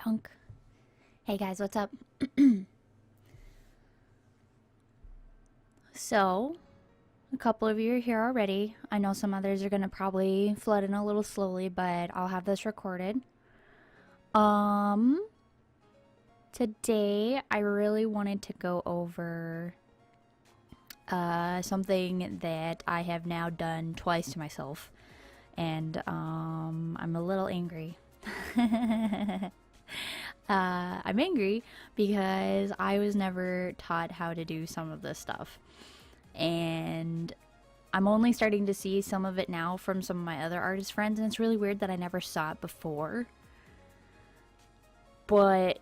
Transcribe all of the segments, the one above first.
punk. Hey guys, what's up? So, a couple of you are here already. I know some others are gonna probably flood in a little slowly, but I'll have this recorded. Today I really wanted to go over something that I have now done twice to myself, and I'm a little angry. I'm angry because I was never taught how to do some of this stuff. And I'm only starting to see some of it now from some of my other artist friends, and it's really weird that I never saw it before. But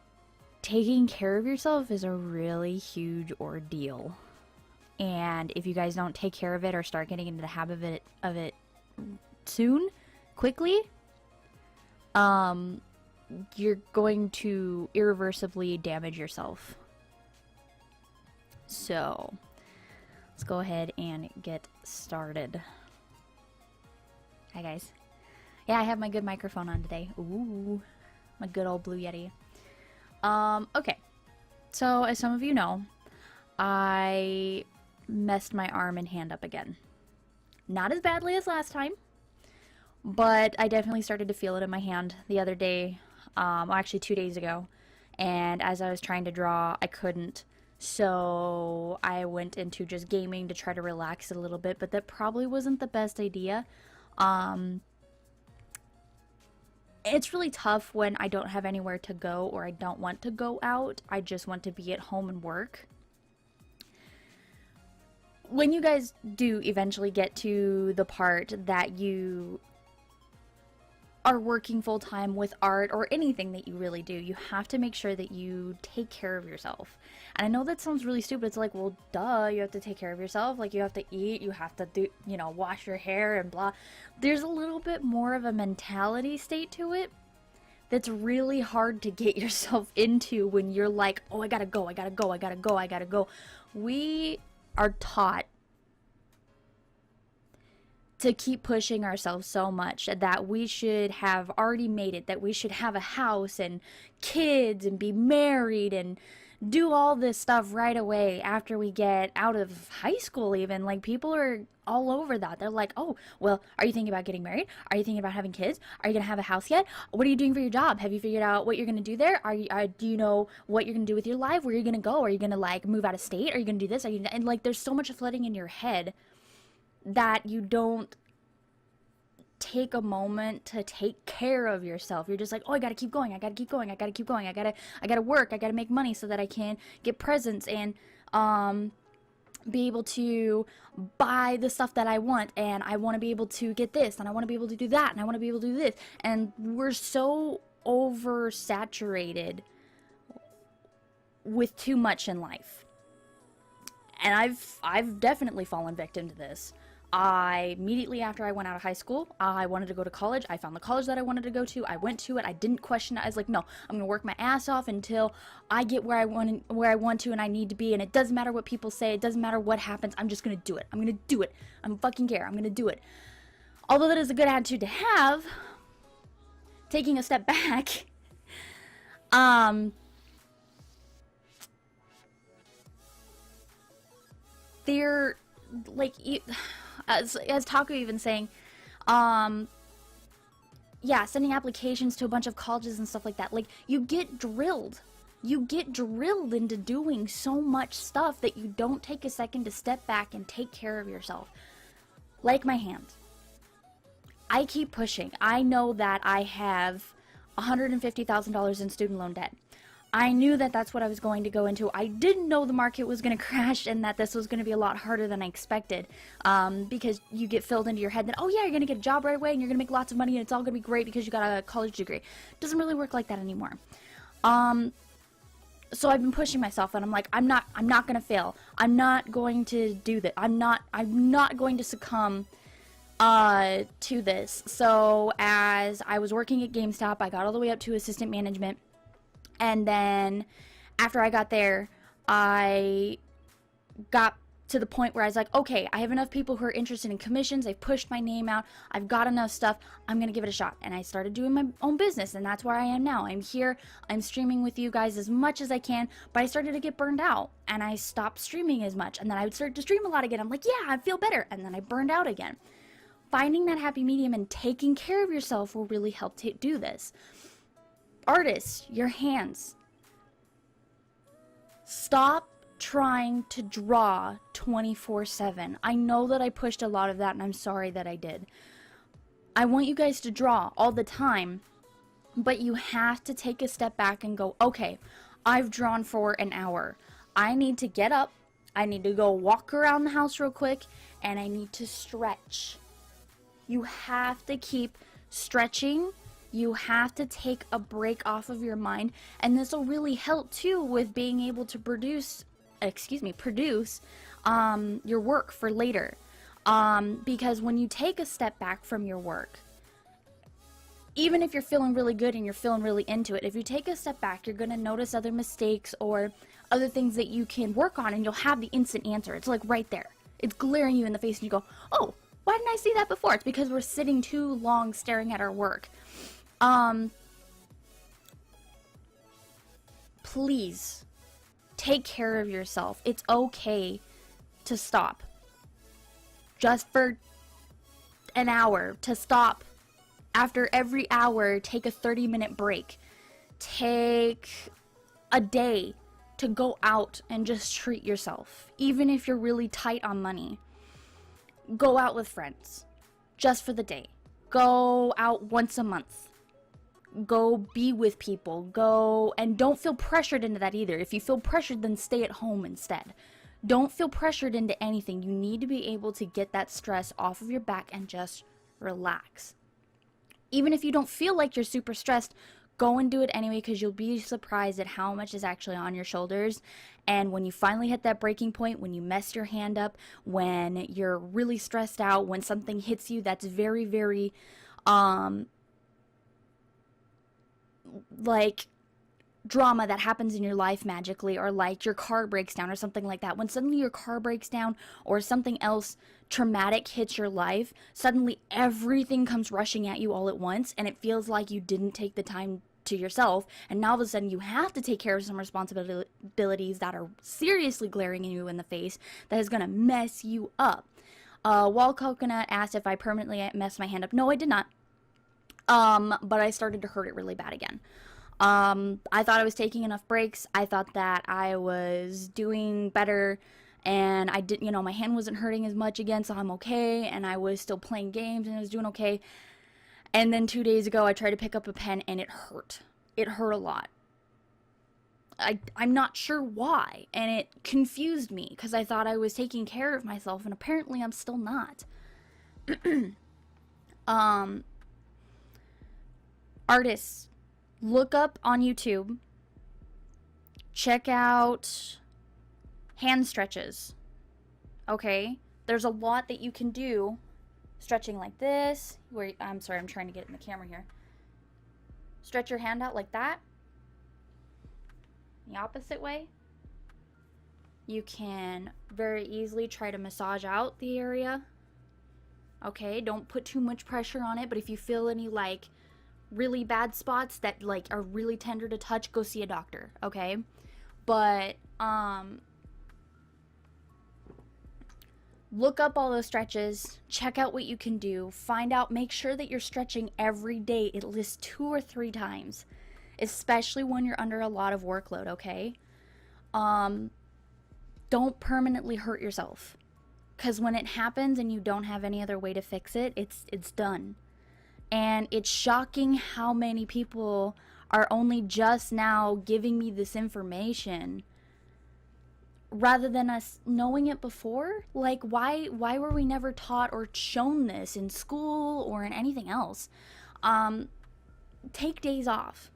taking care of yourself is a really huge ordeal. And if you guys don't take care of it or start getting into the habit of it soon, quickly, you're going to irreversibly damage yourself. So, let's go ahead and get started. Hi guys. Yeah, I have my good microphone on today. Ooh, my good old Blue Yeti. Okay. So, as some of you know, I messed my arm and hand up again. Not as badly as last time, but I definitely started to feel it in my hand the other day. Actually 2 days ago, and as I was trying to draw, I couldn't, so I went into just gaming to try to relax it a little bit, but that probably wasn't the best idea. It's really tough when I don't have anywhere to go or I don't want to go out. I just want to be at home and work. When you guys do eventually get to the part that you are working full-time with art or anything that you really do, you have to make sure that you take care of yourself. And I know that sounds really stupid. It's like, well, duh, you have to take care of yourself. Like, you have to eat, you have to do, wash your hair and blah. There's a little bit more of a mentality state to it that's really hard to get yourself into when you're like, oh, I gotta go, I gotta go, I gotta go, I gotta go. We are taught to keep pushing ourselves so much that we should have already made it, that we should have a house and kids and be married and do all this stuff right away after we get out of high school even. Like, people are all over that. They're like, oh, well, are you thinking about getting married? Are you thinking about having kids? Are you going to have a house yet? What are you doing for your job? Have you figured out what you're going to do there? Do you know what you're going to do with your life? Where you're going to go? Are you going to, like, move out of state? Are you going to do this? And, like, there's so much flooding in your head that you don't take a moment to take care of yourself. You're just like, oh, I gotta keep going, I gotta keep going, I gotta keep going, I gotta work, I gotta make money so that I can get presents and be able to buy the stuff that I want, and I want to be able to get this, and I want to be able to do that, and I want to be able to do this. And we're so oversaturated with too much in life. And I've definitely fallen victim to this. Immediately after I went out of high school, I wanted to go to college. I found the college that I wanted to go to. I went to it. I didn't question it. I was like, no, I'm going to work my ass off until I get where I want to and I need to be. And it doesn't matter what people say. It doesn't matter what happens. I'm just going to do it. I'm going to do it. I don't fucking care. I'm going to do it. Although that is a good attitude to have, taking a step back, they're like, as Taco even saying, yeah, sending applications to a bunch of colleges and stuff like that. Like, you get drilled into doing so much stuff that you don't take a second to step back and take care of yourself. Like my hand. I keep pushing. I know that I have $150,000 in student loan debt. I knew that that's what I was going to go into. I didn't know the market was going to crash and that this was going to be a lot harder than I expected, because you get filled into your head that, oh yeah, you're going to get a job right away and you're going to make lots of money and it's all going to be great because you got a college degree. It doesn't really work like that anymore. So I've been pushing myself, and I'm like, I'm not going to fail. I'm not going to do that. I'm not going to succumb to this. So as I was working at GameStop, I got all the way up to assistant management. And then after I got there, I got to the point where I was like, okay, I have enough people who are interested in commissions. I've pushed my name out. I've got enough stuff. I'm going to give it a shot. And I started doing my own business, and that's where I am now. I'm here. I'm streaming with you guys as much as I can, but I started to get burned out, and I stopped streaming as much. And then I would start to stream a lot again. I'm like, yeah, I feel better. And then I burned out again. Finding that happy medium and taking care of yourself will really help to do this. Artists, your hands. Stop trying to draw 24/7. I know that I pushed a lot of that, and I'm sorry that I did. I want you guys to draw all the time, but you have to take a step back and go, okay, I've drawn for an hour. I need to get up, I need to go walk around the house real quick, and I need to stretch. You have to keep stretching. You have to take a break off of your mind, and this will really help too with being able to produce your work for later. Because when you take a step back from your work, even if you're feeling really good and you're feeling really into it, if you take a step back, you're going to notice other mistakes or other things that you can work on, and you'll have the instant answer. It's like right there. It's glaring you in the face, and you go, oh, why didn't I see that before? It's because we're sitting too long staring at our work. Please take care of yourself. It's okay to stop. Just for an hour, to stop. After every hour, take a 30-minute break. Take a day to go out and just treat yourself. Even if you're really tight on money. Go out with friends. Just for the day. Go out once a month. Go be with people. Go, and don't feel pressured into that either. If you feel pressured, then stay at home instead. Don't feel pressured into anything. You need to be able to get that stress off of your back and just relax. Even if you don't feel like you're super stressed, go and do it anyway, because you'll be surprised at how much is actually on your shoulders. And when you finally hit that breaking point, when you mess your hand up, when you're really stressed out, when something hits you that's very, very, like drama that happens in your life magically, or like your car breaks down or something like that. When suddenly your car breaks down or something else traumatic hits your life, suddenly everything comes rushing at you all at once, and it feels like you didn't take the time to yourself, and now all of a sudden you have to take care of some responsibilities that are seriously glaring you in the face, that is going to mess you up. Wall Coconut asked if I permanently messed my hand up. No, I did not. But I started to hurt it really bad again. I thought I was taking enough breaks. I thought that I was doing better, and I didn't, my hand wasn't hurting as much again, so I'm okay, and I was still playing games, and I was doing okay. And then 2 days ago, I tried to pick up a pen, and it hurt. It hurt a lot. I'm not sure why, and it confused me, because I thought I was taking care of myself, and apparently I'm still not. Artists, look up on YouTube, check out hand stretches, okay? There's a lot that you can do, stretching like this, where, I'm sorry, I'm trying to get in the camera here. Stretch your hand out like that, the opposite way. You can very easily try to massage out the area, okay? Don't put too much pressure on it, but if you feel any, like, really bad spots that like are really tender to touch, go see a doctor, okay? But look up all those stretches, check out what you can do, find out, make sure that you're stretching every day at least 2 or 3 times, especially when you're under a lot of workload, okay? Don't permanently hurt yourself, because when it happens and you don't have any other way to fix it, it's done. And it's shocking how many people are only just now giving me this information rather than us knowing it before. Like, why were we never taught or shown this in school or in anything else? Take days off.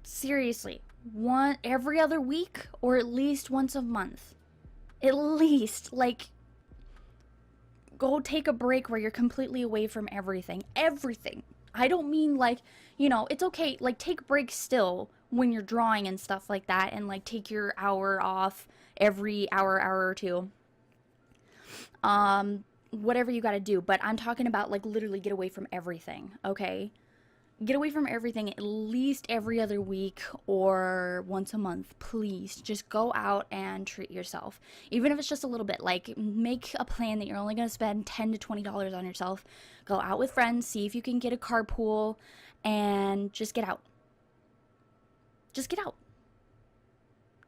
Seriously, every other week, or at least once a month. At least, like, go take a break where you're completely away from everything. Everything. I don't mean like, it's okay, like take breaks still when you're drawing and stuff like that, and like take your hour off every hour or two. Whatever you got to do, but I'm talking about like literally get away from everything, okay? Get away from everything at least every other week or once a month. Please just go out and treat yourself, even if it's just a little bit. Like, make a plan that you're only going to spend $10 to $20 on yourself. Go out with friends, see if you can get a carpool, and just get out. Just get out.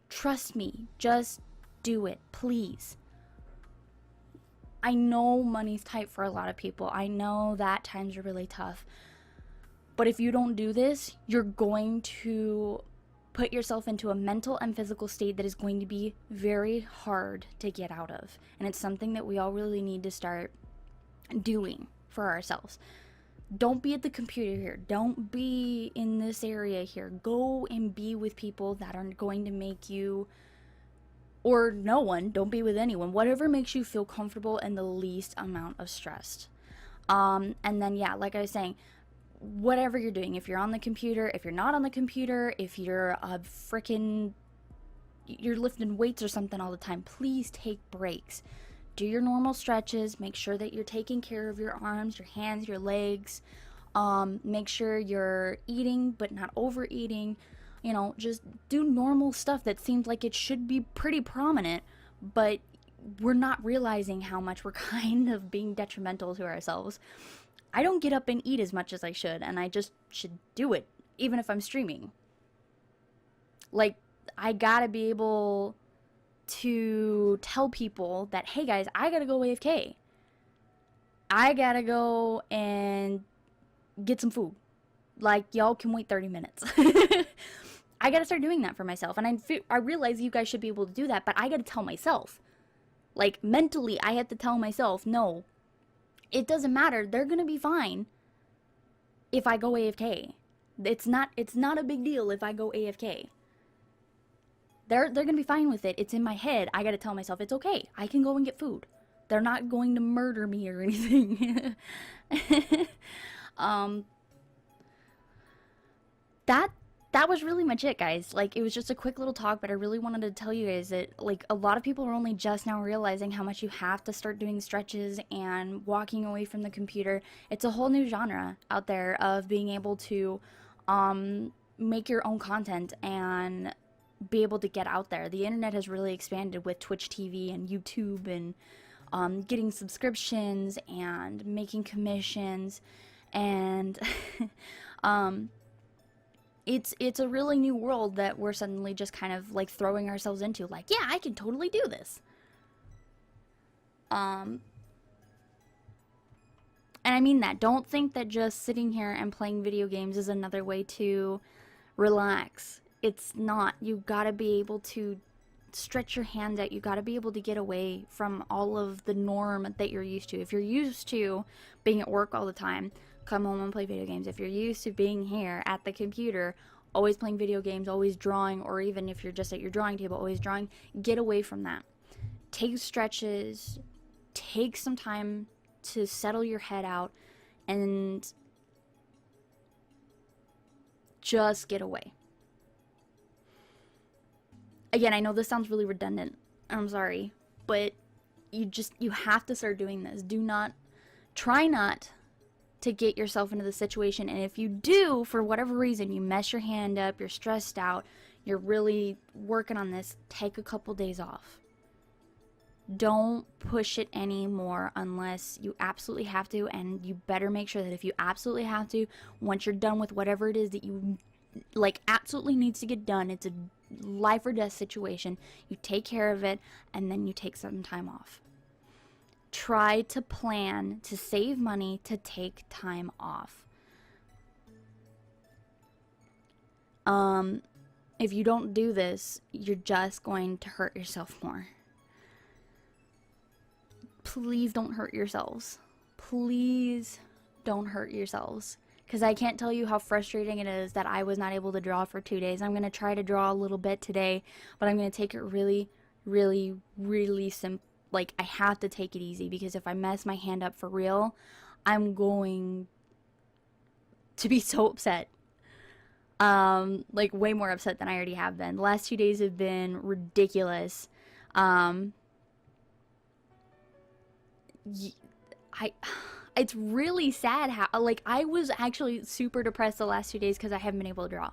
Trust me, just do it, please. I know money's tight for a lot of people. I know that times are really tough. But if you don't do this, you're going to put yourself into a mental and physical state that is going to be very hard to get out of. And it's something that we all really need to start doing for ourselves. Don't be at the computer here. Don't be in this area here. Go and be with people that are going to make you, or no one, don't be with anyone. Whatever makes you feel comfortable and the least amount of stress. And then, yeah, like I was saying, whatever you're doing, if you're on the computer, if you're not on the computer, if you're you're lifting weights or something all the time, please take breaks. Do your normal stretches. Make sure that you're taking care of your arms, your hands, your legs. Make sure you're eating but not overeating. You know, just do normal stuff that seems like it should be pretty prominent, but we're not realizing how much we're kind of being detrimental to ourselves. I don't get up and eat as much as I should, and I just should do it, even if I'm streaming. Like, I gotta be able to tell people that, hey guys, I gotta go AFK. I gotta go and get some food. Like, y'all can wait 30 minutes. I gotta start doing that for myself, and I realize you guys should be able to do that, but I gotta tell myself. Like, mentally, I have to tell myself, no, it doesn't matter. They're gonna be fine if I go AFK. It's not a big deal if I go AFK. They're gonna be fine with it. It's in my head. I gotta tell myself it's okay. I can go and get food. They're not going to murder me or anything. That was really much it, guys. Like, it was just a quick little talk, but I really wanted to tell you guys that, like, a lot of people are only just now realizing how much you have to start doing stretches and walking away from the computer. It's a whole new genre out there of being able to make your own content and be able to get out there. The internet has really expanded with Twitch TV and YouTube, and getting subscriptions and making commissions, and it's a really new world that we're suddenly just kind of like throwing ourselves into. Like, yeah, I can totally do this. And I mean that. Don't think that just sitting here and playing video games is another way to relax. It's not. You gotta be able to stretch your hand out. You gotta be able to get away from all of the norm that you're used to. If you're used to being at work all the time, come home and play video games. If you're used to being here at the computer, always playing video games, always drawing, or even if you're just at your drawing table, always drawing, get away from that. Take stretches, take some time to settle your head out, and just get away. Again, I know this sounds really redundant. I'm sorry, but you have to start doing this. Try not to get yourself into the situation, and if you do, for whatever reason, you mess your hand up, you're stressed out, you're really working on this, take a couple days off. Don't push it anymore unless you absolutely have to, and you better make sure that if you absolutely have to, once you're done with whatever it is that you like absolutely needs to get done, it's a life or death situation, you take care of it, and then you take some time off. Try to plan to save money to take time off. If you don't do this, you're just going to hurt yourself more. Please don't hurt yourselves. Please don't hurt yourselves. Because I can't tell you how frustrating it is that I was not able to draw for 2 days. I'm going to try to draw a little bit today, but I'm going to take it really, really, really simple. Like, I have to take it easy, because if I mess my hand up for real, I'm going to be so upset. Like way more upset than I already have been. The last 2 days have been ridiculous. Um, I it's really sad how, like, I was actually super depressed the last 2 days because I haven't been able to draw.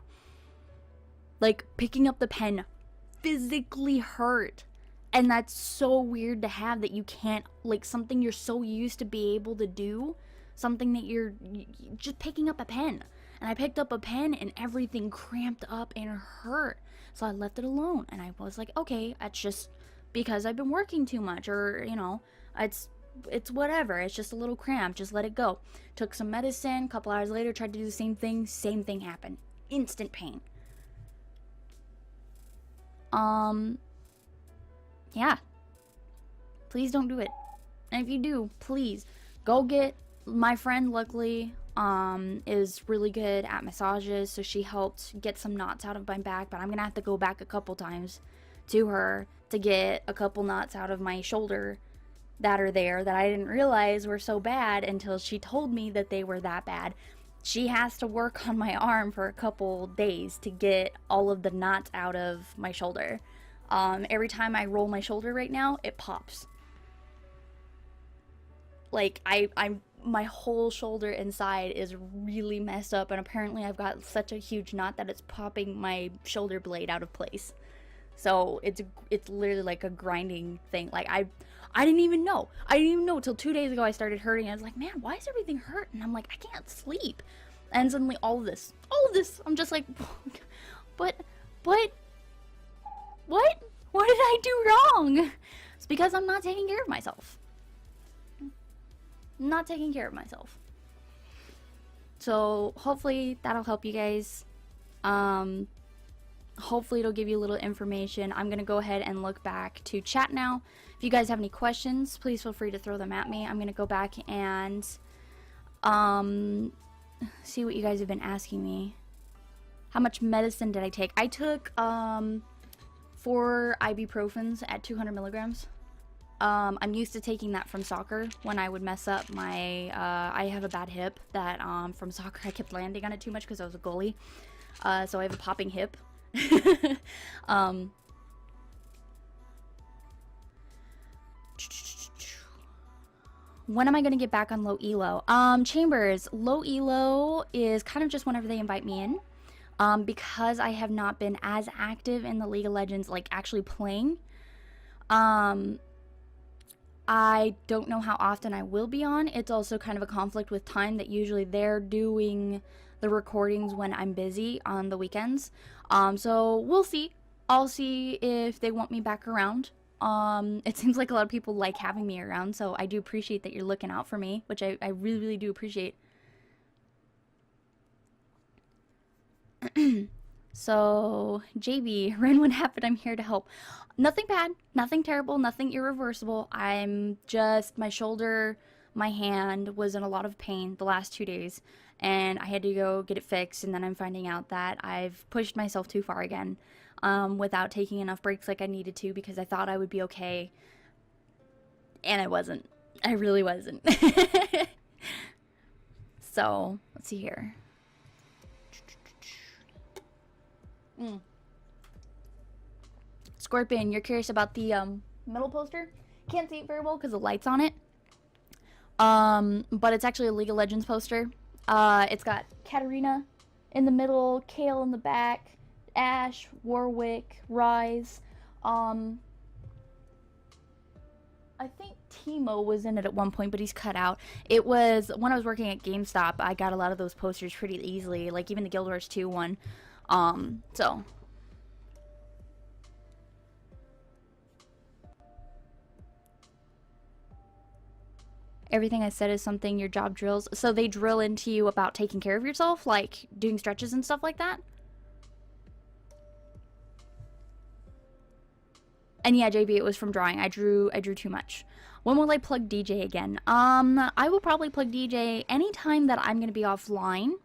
Like, picking up the pen physically hurt. And that's so weird to have, that you can't, like, something you're so used to be able to do, something that you're just picking up a pen. And I picked up a pen and everything cramped up and hurt. So I left it alone. And I was like, okay, that's just because I've been working too much, or, you know, it's whatever. It's just a little cramp. Just let it go. Took some medicine. A couple hours later, tried to do the same thing. Same thing happened. Instant pain. Yeah. Please don't do it. And if you do, please go get, my friend luckily is really good at massages, so she helped get some knots out of my back, but I'm gonna have to go back a couple times to her to get a couple knots out of my shoulder that are there that I didn't realize were so bad until she told me that they were that bad. She has to work on my arm for a couple days to get all of the knots out of my shoulder. Every time I roll my shoulder right now, it pops. Like, I'm my whole shoulder inside is really messed up, and apparently I've got such a huge knot that it's popping my shoulder blade out of place. So it's literally like a grinding thing. Like, I didn't even know. I didn't even know until 2 days ago I started hurting. I was like, man, why is everything hurting? And I'm like, I can't sleep. And suddenly all of this, I'm just like, but, what? What did I do wrong? It's because I'm not taking care of myself. I'm not taking care of myself. So hopefully that'll help you guys. Hopefully it'll give you a little information. I'm gonna go ahead and look back to chat now. If you guys have any questions, please feel free to throw them at me. I'm gonna go back and see what you guys have been asking me. How much medicine did I take? I took 4 ibuprofens at 200 milligrams. I'm used to taking that from soccer when I would mess up my, I have a bad hip that, from soccer I kept landing on it too much because I was a goalie. So I have a popping hip. When am I going to get back on low elo? Chambers, low elo is kind of just whenever they invite me in. Because I have not been as active in the League of Legends, like actually playing. I don't know how often I will be on. It's also kind of a conflict with time that usually they're doing the recordings when I'm busy on the weekends. So we'll see. I'll see if they want me back around. It seems like a lot of people like having me around, so I do appreciate that you're looking out for me, which I really, really do appreciate. So, JB, Ren, what happened? I'm here to help. Nothing bad, nothing terrible, nothing irreversible. I'm just, my shoulder, my hand was in a lot of pain the last 2 days, and I had to go get it fixed, and then I'm finding out that I've pushed myself too far again, without taking enough breaks like I needed to, because I thought I would be okay, and I wasn't. I really wasn't. So, let's see here. Scorpion, you're curious about the middle poster? Can't see it very well because the light's on it. But it's actually a League of Legends poster. It's got Katarina in the middle, Kayle in the back, Ashe, Warwick, Ryze. I think Teemo was in it at one point, but he's cut out. It was when I was working at GameStop. I got a lot of those posters pretty easily, like even the Guild Wars 2 one. So everything I said is something your job drills. So they drill into you about taking care of yourself, like doing stretches and stuff like that. And yeah, JB, it was from drawing. I drew too much. When will I plug DJ again? I will probably plug DJ anytime that I'm gonna be offline.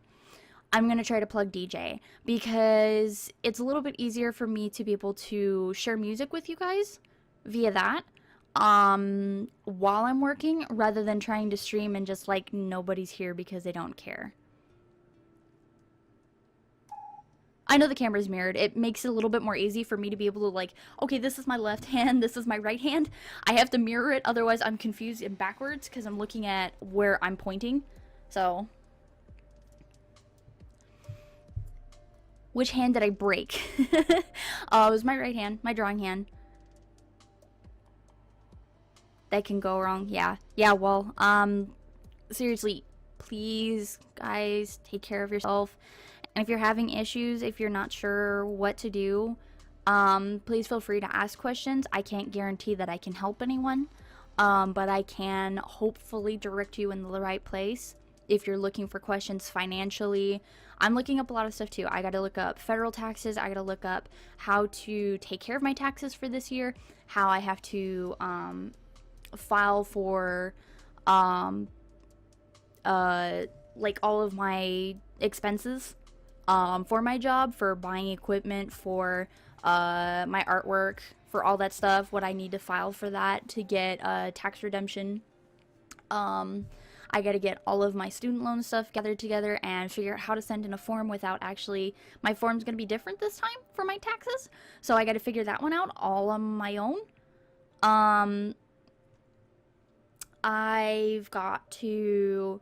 I'm going to try to plug DJ because it's a little bit easier for me to be able to share music with you guys via that while I'm working, rather than trying to stream and just like nobody's here because they don't care. I know the camera's mirrored. It makes it a little bit more easy for me to be able to, like, okay, this is my left hand, this is my right hand. I have to mirror it, otherwise I'm confused and backwards because I'm looking at where I'm pointing. So, which hand did I break? It was my right hand, my drawing hand. That can go wrong. Yeah. Yeah, well, seriously, please, guys, take care of yourself. And if you're having issues, if you're not sure what to do, please feel free to ask questions. I can't guarantee that I can help anyone, but I can hopefully direct you in the right place. If you're looking for questions financially, I'm looking up a lot of stuff too. I got to look up federal taxes. I got to look up how to take care of my taxes for this year, how I have to file for like all of my expenses for my job, for buying equipment, for my artwork, for all that stuff, what I need to file for that to get tax redemption. I got to get all of my student loan stuff gathered together and figure out how to send in a form without actually, my form's going to be different this time for my taxes, so I got to figure that one out all on my own. I've got to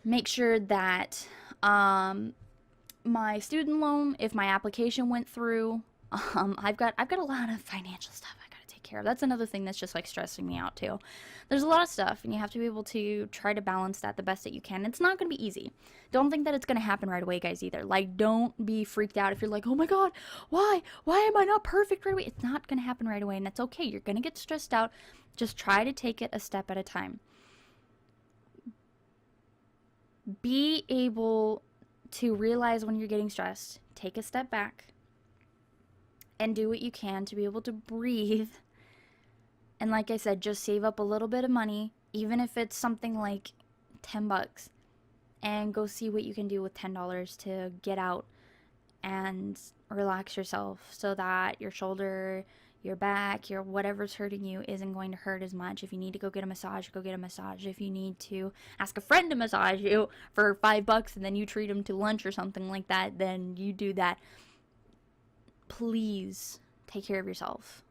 make sure that my student loan, if my application went through, I've got a lot of financial stuff I gotta take care of. That's another thing that's just like stressing me out too. There's a lot of stuff, and you have to be able to try to balance that the best that you can. It's not gonna be easy. Don't think that it's gonna happen right away, guys, either. Like, don't be freaked out if you're like, oh my god, why am I not perfect right away? It's not gonna happen right away, and that's okay. You're gonna get stressed out. Just try to take it a step at a time. Be able to realize when you're getting stressed, take a step back, and do what you can to be able to breathe. And like I said, just save up a little bit of money, even if it's something like $10, and go see what you can do with $10 to get out and relax yourself so that your shoulder, your back, your whatever's hurting you isn't going to hurt as much. If you need to go get a massage, go get a massage. If you need to ask a friend to massage you for $5 and then you treat them to lunch or something like that, then you do that. Please take care of yourself.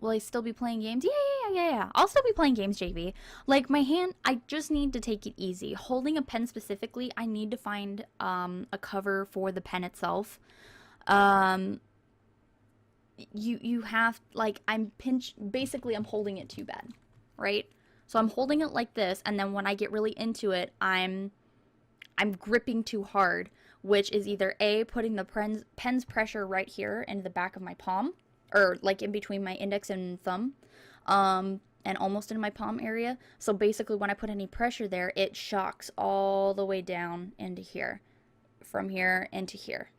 Will I still be playing games? Yeah. I'll still be playing games, JB. Like, my hand, I just need to take it easy. Holding a pen specifically, I need to find a cover for the pen itself. You have, like, basically I'm holding it too bad, right? So I'm holding it like this, and then when I get really into it, I'm gripping too hard, which is either A, putting the pen's pressure right here into the back of my palm, or like in between my index and thumb, and almost in my palm area. So basically when I put any pressure there, it shocks all the way down into here, from here into here.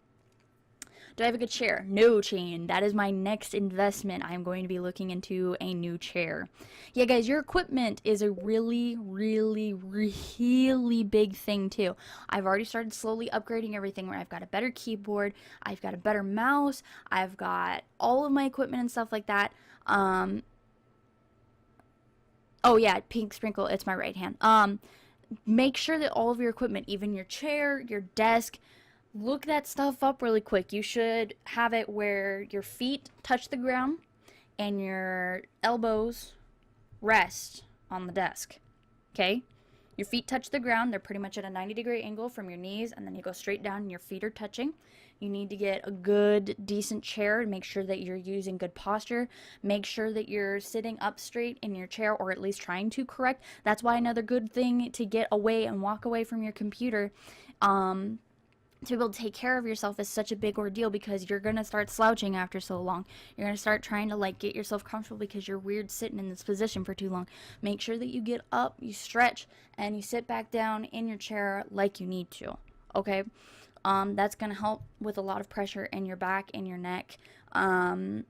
Do I have a good chair? No, Chain. That is my next investment. I'm going to be looking into a new chair. Yeah, guys, your equipment is a really, really, really big thing, too. I've already started slowly upgrading everything where I've got a better keyboard, I've got a better mouse, I've got all of my equipment and stuff like that. Oh, yeah, Pink Sprinkle, it's my right hand. Make sure that all of your equipment, even your chair, your desk, look that stuff up really quick. You should have it where your feet touch the ground and your elbows rest on the desk. Okay? Your feet touch the ground. They're pretty much at a 90-degree angle from your knees, and then you go straight down and your feet are touching. You need to get a good, decent chair and make sure that you're using good posture. Make sure that you're sitting up straight in your chair, or at least trying to correct. That's why another good thing to get away and walk away from your computer, to be able to take care of yourself is such a big ordeal, because you're going to start slouching after so long. You're going to start trying to like get yourself comfortable because you're weird sitting in this position for too long. Make sure that you get up, you stretch, and you sit back down in your chair like you need to. Okay? That's going to help with a lot of pressure in your back and your neck, on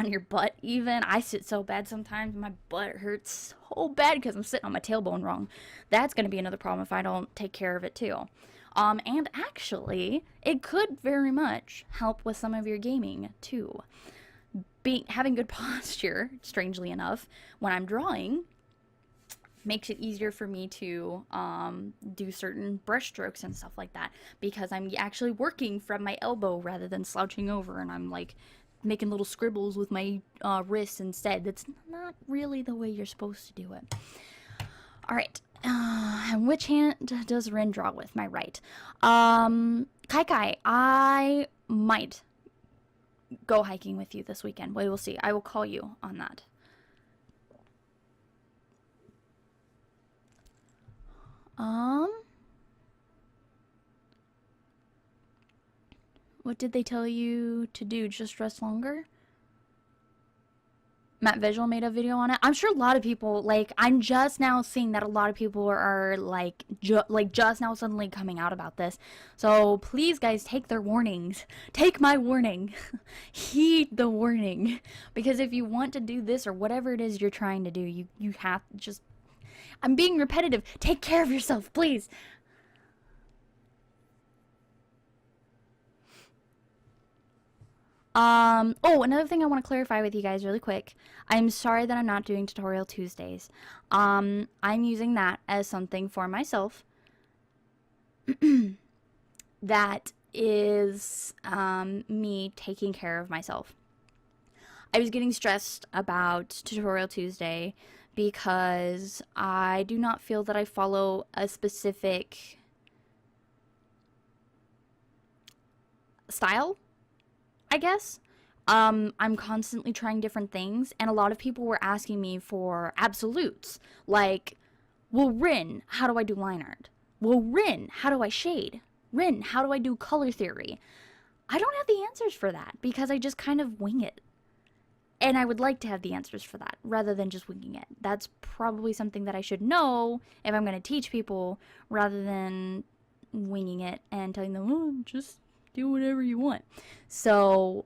your butt even. I sit so bad sometimes. My butt hurts so bad because I'm sitting on my tailbone wrong. That's going to be another problem if I don't take care of it too. And actually, it could very much help with some of your gaming, too. Having good posture, strangely enough, when I'm drawing, makes it easier for me to do certain brush strokes and stuff like that, because I'm actually working from my elbow rather than slouching over, and I'm like making little scribbles with my wrists instead. That's not really the way you're supposed to do it. All right. And which hand does Rin draw with? My right. Kai Kai, I might go hiking with you this weekend. We will see. I will call you on that. What did they tell you to do? Just rest longer? Matt Visual made a video on it. I'm sure a lot of people, like, I'm just now seeing that a lot of people are like just now suddenly coming out about this. So please, guys, take their warnings. Take my warning. Heed the warning. Because if you want to do this or whatever it is you're trying to do, you have to just, I'm being repetitive. Take care of yourself, please. Oh, another thing I want to clarify with you guys really quick. I'm sorry that I'm not doing Tutorial Tuesdays. I'm using that as something for myself that is me taking care of myself. I was getting stressed about Tutorial Tuesday because I do not feel that I follow a specific style, I guess. I'm constantly trying different things, and a lot of people were asking me for absolutes. Like, well, Rin, how do I do line art? Well, Rin, how do I shade? Rin, how do I do color theory? I don't have the answers for that because I just kind of wing it. And I would like to have the answers for that rather than just winging it. That's probably something that I should know if I'm going to teach people rather than winging it and telling them, oh, just do whatever you want. So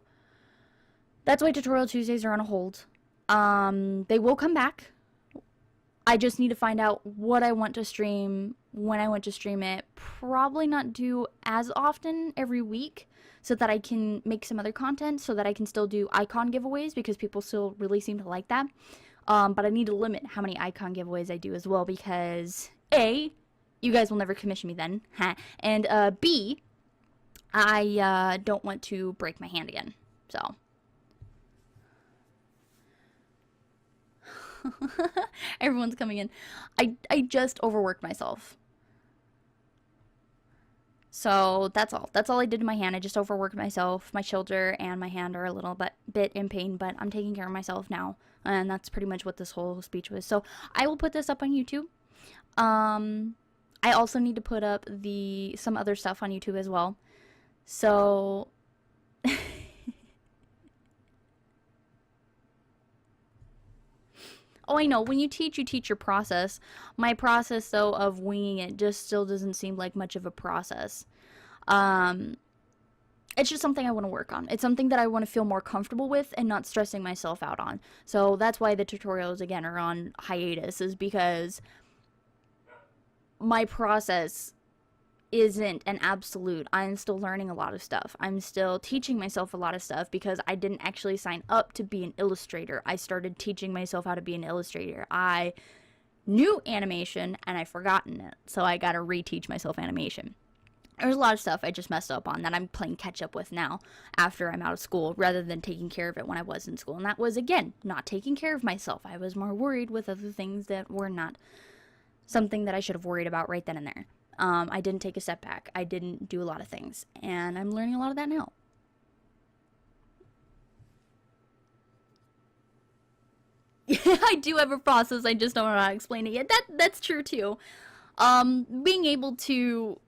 that's why Tutorial Tuesdays are on a hold. They will come back. I just need to find out what I want to stream, when I want to stream it. Probably not do as often every week so that I can make some other content, so that I can still do icon giveaways because people still really seem to like that. But I need to limit how many icon giveaways I do as well because A, you guys will never commission me then, and B, I don't want to break my hand again, so. Everyone's coming in. I just overworked myself. So that's all. That's all I did to my hand. I just overworked myself. My shoulder and my hand are a little bit in pain, but I'm taking care of myself now. And that's pretty much what this whole speech was. So I will put this up on YouTube. I also need to put up some other stuff on YouTube as well. So oh, I know. When you teach your process. My process, though, of winging it just still doesn't seem like much of a process. It's just something I want to work on. It's something that I want to feel more comfortable with and not stressing myself out on. So that's why the tutorials, again, are on hiatus, is because my process isn't an absolute. I'm still learning a lot of stuff. I'm still teaching myself a lot of stuff because I didn't actually sign up to be an illustrator. I started teaching myself how to be an illustrator. I knew animation and I've forgotten it, so I gotta reteach myself animation. There's a lot of stuff I just messed up on that I'm playing catch up with now after I'm out of school rather than taking care of it when I was in school. And that was, again, not taking care of myself. I was more worried with other things that were not something that I should have worried about right then and there. I didn't take a step back. I didn't do a lot of things. And I'm learning a lot of that now. I do have a process. I just don't know how to explain it yet. That's true too. Being able to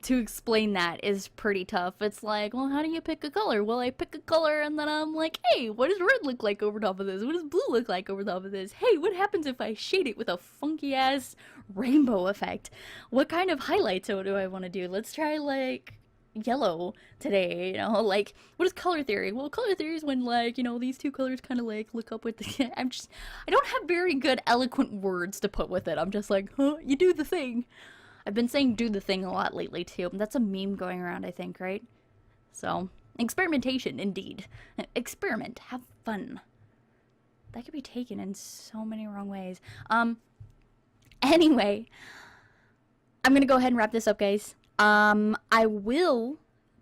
explain that is pretty tough. It's like, well, how do you pick a color? Well, I pick a color and then I'm like, hey, what does red look like over top of this? What does blue look like over top of this? Hey, what happens if I shade it with a funky ass rainbow effect? What kind of highlights do I want to do? Let's try like yellow today, you know, like what is color theory? Well, color theory is when, like, you know, these two colors kind of like look up with the I don't have very good eloquent words to put with it. I'm just like, huh, you do the thing. I've been saying do the thing a lot lately too. That's a meme going around, I think, right? So, experimentation, indeed. Experiment, have fun. That could be taken in so many wrong ways. Anyway, I'm gonna go ahead and wrap this up, guys. I will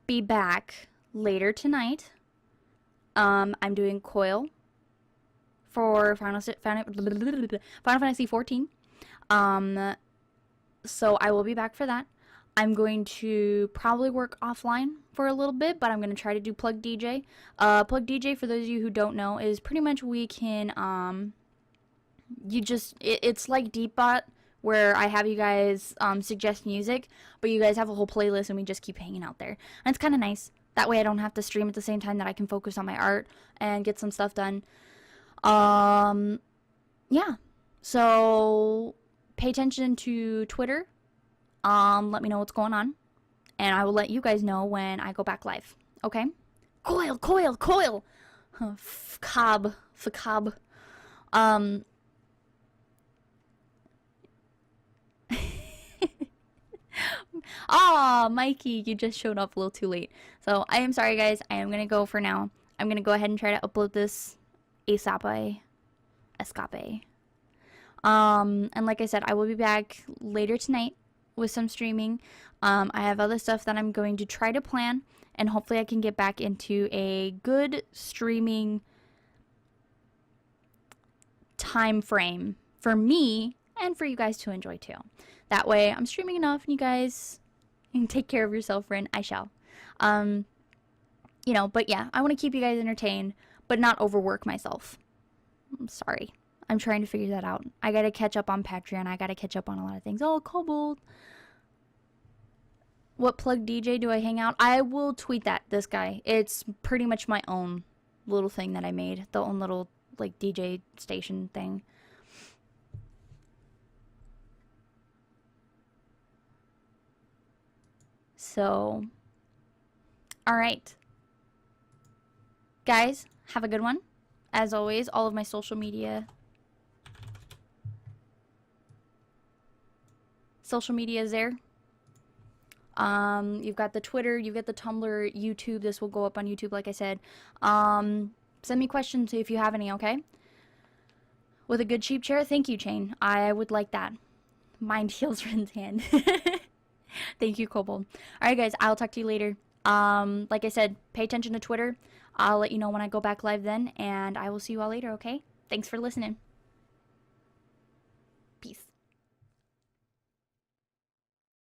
be back later tonight. I'm doing Coil for Final Fantasy 14. So I will be back for that. I'm going to probably work offline for a little bit, but I'm going to try to do Plug DJ. Plug DJ, for those of you who don't know, is pretty much we can, it's like Deepbot, where I have you guys suggest music, but you guys have a whole playlist and we just keep hanging out there. And it's kind of nice. That way I don't have to stream at the same time that I can focus on my art and get some stuff done. Yeah. So pay attention to Twitter. Let me know what's going on. And I will let you guys know when I go back live. Okay? Coil, coil, coil! Facab. Aw, Mikey, you just showed up a little too late. So I am sorry, guys. I am gonna go for now. I'm gonna go ahead and try to upload this ASAP. Escape. And like I said, I will be back later tonight with some streaming. I have other stuff that I'm going to try to plan, and hopefully I can get back into a good streaming time frame for me and for you guys to enjoy too. That way I'm streaming enough and you guys can take care of yourself, Rin. I shall. But yeah, I want to keep you guys entertained, but not overwork myself. I'm sorry. I'm trying to figure that out. I gotta catch up on Patreon. I gotta catch up on a lot of things. Oh, Kobold. What Plug DJ do I hang out? I will tweet this guy. It's pretty much my own little thing that I made. The own little, like, DJ station thing. So, alright. Guys, have a good one. As always, all of my social media is there. You've got the Twitter, you've got the Tumblr, YouTube. This will go up on YouTube, like I said. Send me questions if you have any, okay? With a good cheap chair? Thank you, Chain. I would like that. Mind heals Rin's hand. Thank you, Kobold. Alright, guys, I'll talk to you later. Like I said, pay attention to Twitter. I'll let you know when I go back live then, and I will see you all later, okay? Thanks for listening.